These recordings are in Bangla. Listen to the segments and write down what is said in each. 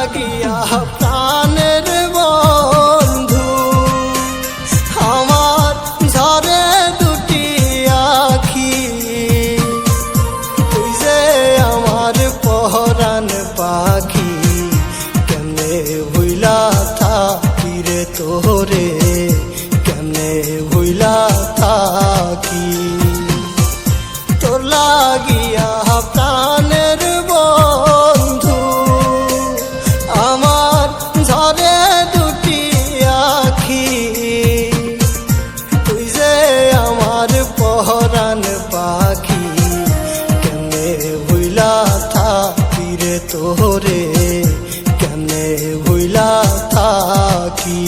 লাগিয়া প্রাণের বন্ধু আমার ঝরে দুটি আখি, তুই যে আমার পরাণ পাখি, কেমনে ভুইলা থাকি রে তোরে, কেমনে ভুইলা থাকি। তোর লাগিয়া প্রাণের বন্ধু আমার ঝরে দুটি আখি, তুই যে আমার পরাণ পাখি, কেমনে ভুইলা থাকি রে তোরে, কেমনে ভুইলা থাকি।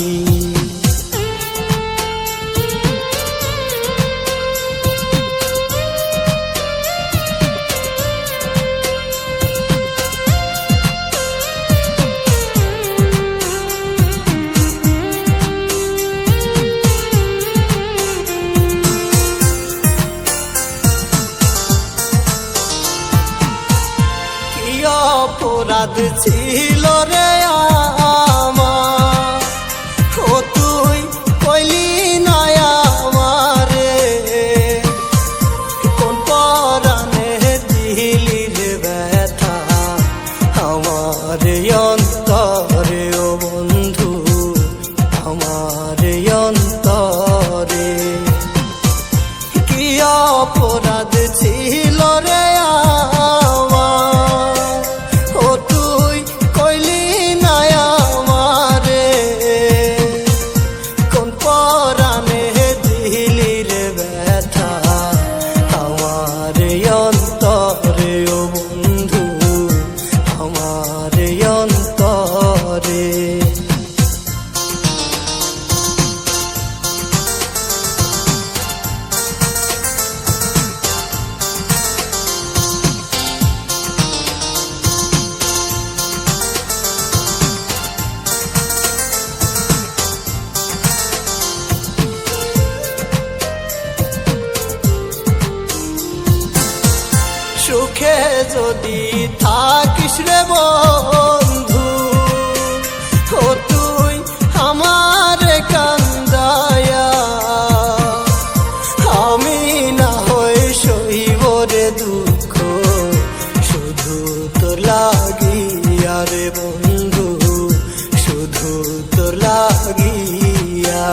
অপরাধ ছিল রে আমার, ও তুই কইলি না আমারে, কোন পরাণে দিলি রে ব্যথা আমার অন্তরে ও বন্ধু, আমার অন্তরে। কি অপরাধ ছিল রে সুখে যদি থাকিস রে বন্ধু, ও তুই আমার কান্দায়া, আমি না হই সইব রে দুঃখ, শুধু তোর লাগিয়া রে বন্ধু, শুধু তোর লাগিয়া।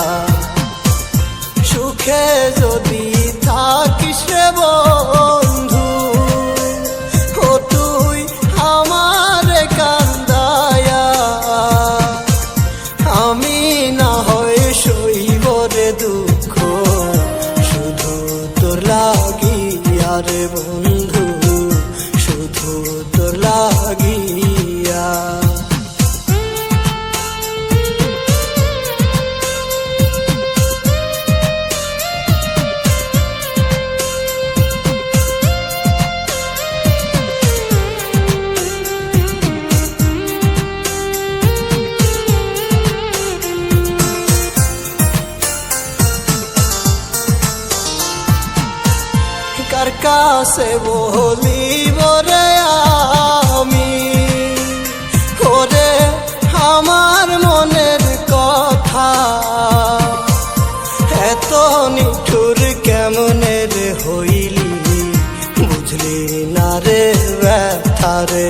সুখে যদি থাকিস রে বন্ধু, আমি না হয় সইব রে দুঃখ, শুধু তোর লাগিয়া রে বন্ধু, শুধু তোর লাগিয়া। কার কাছে বলিব রে আমি, ওরে আমার মনের কথা, এত নিঠুর কেমনে রে হইলি, বুঝলি না রে ব্যথা রে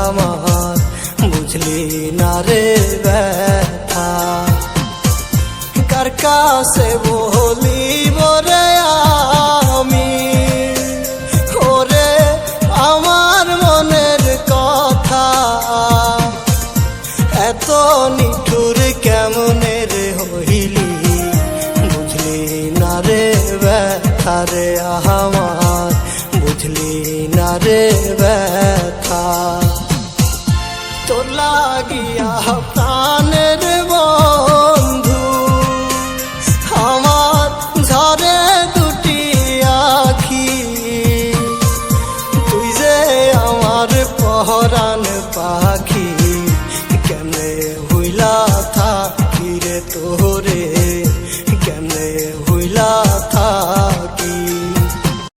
আমার, বুঝলি না রে ব্যথা। কার কাছে বলিব রে আমি, আমার মনের কথা, এত নিঠুর কেমনে রে হইলি, বুঝলি না রে ব্যথা রে আমার, বুঝলি না রে ব্যথা। তোর লাগিয়া প্রাণের বন্ধু আমার ঝরে দুটি আখি, তুই যে আমার পরাণ পাখি, কেমনে ভুইলা থাকি রে তোরে, কেমনে